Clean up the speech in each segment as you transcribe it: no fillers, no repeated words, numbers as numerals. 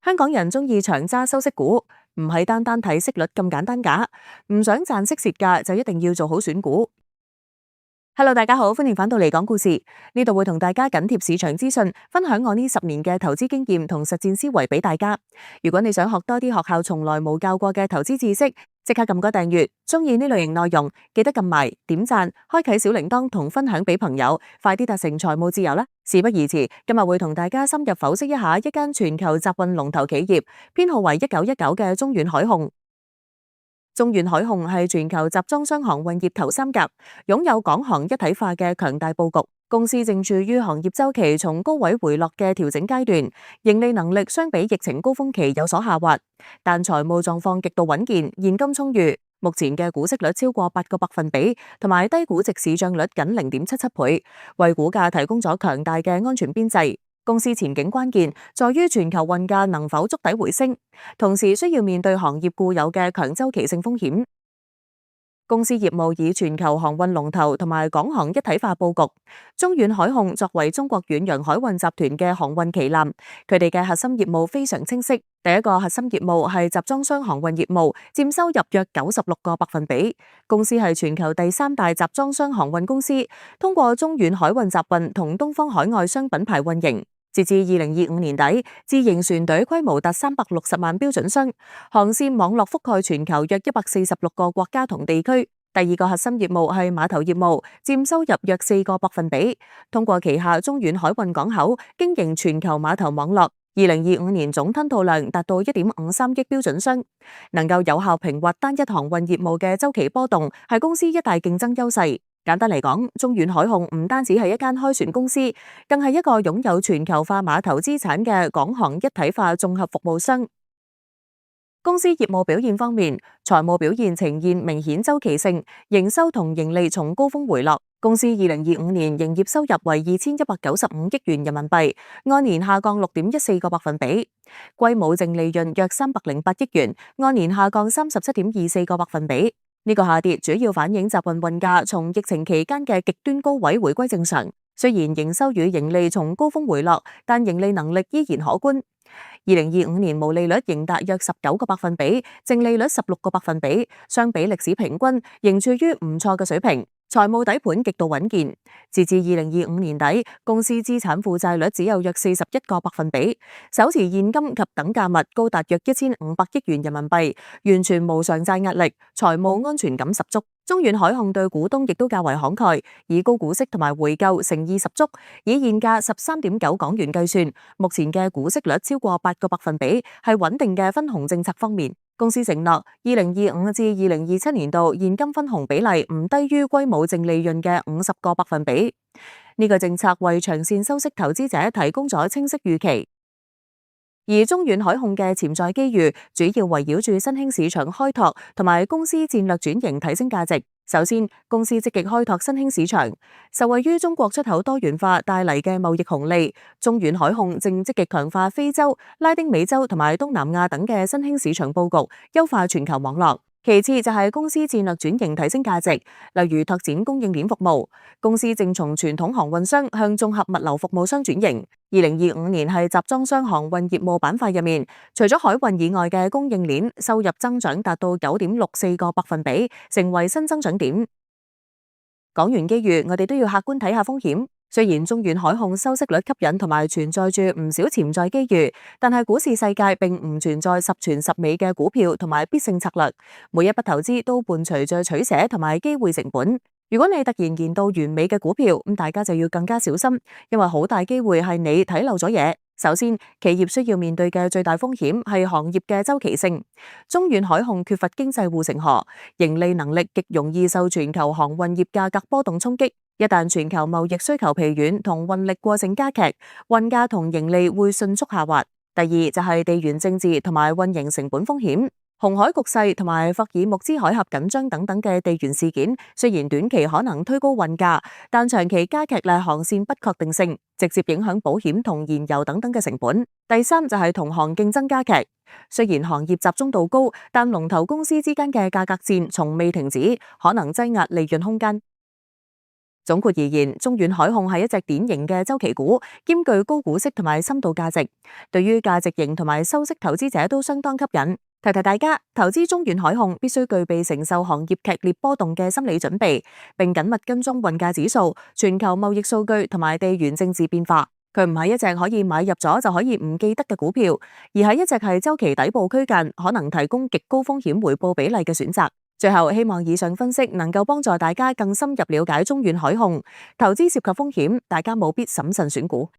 香港人中意長揸收息股，唔係單單睇息率咁簡單㗎。唔想賺息蝕價，就一定要做好選股。Hello，大家好，歡迎返到嚟講故事。呢度會同大家緊貼市場資訊，分享我呢10年嘅投資經驗同實戰思維俾大家。如果你想學多啲學校從來冇教過嘅投資知識，即刻撳個訂閱。中意呢類型內容，記得撳埋點讚，開啟小鈴鐺同分享俾朋友，快啲達成財務自由啦！事不宜遲，今日會同大家深入剖析一下一間全球集運龍頭企業，編號為1919嘅中遠海控。中遠海控係全球集裝箱航運業頭三甲，擁有港航一體化嘅強大佈局。公司正處於行業週期從高位回落嘅調整階段，盈利能力相比疫情高峰期有所下滑，但財務狀況極度穩健，現金充裕。目前嘅股息率超過8個百分比，同埋低估值市賬率僅0.77倍，為股價提供咗強大嘅安全邊際。公司前景關鍵在於全球運價能否觸底回升，同時需要面對行業固有嘅強週期性風險。公司業務以全球航運龍頭同埋港航一體化佈局。中遠海控作為中國遠洋海運集團嘅航運旗艦，佢哋嘅核心業務非常清晰。第一個核心業務係集裝箱航運業務，佔收入約96個百分比。公司係全球第3大集裝箱航運公司，通過中遠海運集運同東方海外雙品牌運營。截至2025年底，自營船隊規模達360萬標準箱，航線網絡覆蓋全球約146個國家同地區。第二個核心業務係碼頭業務，佔收入約4個百分比，通過旗下中遠海運港口經營全球碼頭網絡。2025年總吞吐量達到1.53億標準箱，能夠有效平滑單一航運業務嘅週期波動，係公司一大競爭優勢。簡單嚟講，中遠海控唔單止係一間開船公司，更係一個擁有全球化碼頭資產嘅港航一體化綜合服務商。公司業務表現方面，財務表現呈現明顯週期性，營收同盈利從高峰回落。公司2025年營業收入為2195億元人民幣，按年下降6.14個百分比，歸母淨利潤約308億元，按年下降37.24個百分比。呢個下跌主要反映集運運價從疫情期間嘅極端高位回歸正常。雖然營收與盈利從高峰回落，但盈利能力依然可觀。2025年毛利率仍達約19個百分比，淨利率16個百分比，相比歷史平均，仍處於唔錯嘅水平。財務底盤極度穩健，截至2025年底，公司資產負債率只有約41個百分比，手持現金及等價物高達約1500億元人民幣，完全無償債壓力，財務安全感十足。中遠海控對股東亦都較為慷慨，以高股息同埋回購誠意十足，以現價13.9港元計算，目前嘅股息率超過8個百分比，係穩定嘅分紅政策方面。公司承諾2025至2027年度現金分紅比例唔低於歸母淨利潤嘅50個百分比。呢個政策為長線收息投資者提供咗清晰預期。而中遠海控嘅潛在機遇主要圍繞住新興市場開拓同埋公司戰略轉型提升價值。首先，公司積極開拓新興市場，受惠於中國出口多元化帶嚟嘅貿易紅利，中遠海控正積極強化非洲、拉丁美洲同埋東南亞等嘅新興市場佈局，優化全球網絡。其次就係公司戰略轉型提升價值，例如拓展供應鏈服務。公司正從傳統航運商向綜合物流服務商轉型。2025年係集裝箱航運業務板塊入面，除咗海運以外嘅供應鏈收入增長達到9.64個百分比，成為新增長點。講完機遇，我哋都要客觀睇下風險。雖然中遠海控收息率吸引同埋存在住唔少潛在機遇，但係股市世界並唔存在十全十美嘅股票同埋必勝策略，每一筆投資都伴隨着取捨同埋機會成本。如果你突然見到完美嘅股票，咁大家就要更加小心，因為好大機會係你睇漏咗嘢。首先，企業需要面對嘅最大風險係行業嘅週期性。中遠海控缺乏經濟護城河，盈利能力極容易受全球航運業價格波動衝擊。一旦全球貿易需求疲軟同運力過剩加劇，運價同盈利會迅速下滑。第二就係地緣政治同埋運營成本風險。紅海局勢同埋霍爾木茲海峽緊張等等嘅地緣事件，雖然短期可能推高運價，但長期加劇咧航線不確定性，直接影響保險同燃油等等嘅成本。第三就係同行競爭加劇，雖然行業集中度高，但龍頭公司之間嘅價格戰從未停止，可能擠壓利潤空間。總括而言，中遠海控係一隻典型嘅週期股，兼具高股息同埋深度價值，對於價值型同埋收息投資者都相當吸引。提提大家，投資中遠海控必須具備承受行業劇烈波動嘅心理準備，並緊密跟蹤運價指數、全球貿易數據同埋地緣政治變化。佢唔係一隻可以買入咗就可以唔記得嘅股票，而係一隻係週期底部區間可能提供極高風險回報比例嘅選擇。最後，希望以上分析能夠幫助大家更深入了解中遠海控。投資涉及風險，大家務必審慎選股。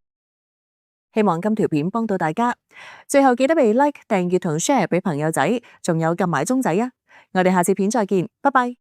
希望今條片幫到大家。最後記得俾 like、訂閱同 share 俾朋友仔，仲有撳埋鐘仔啊！我哋下次片再見，拜拜。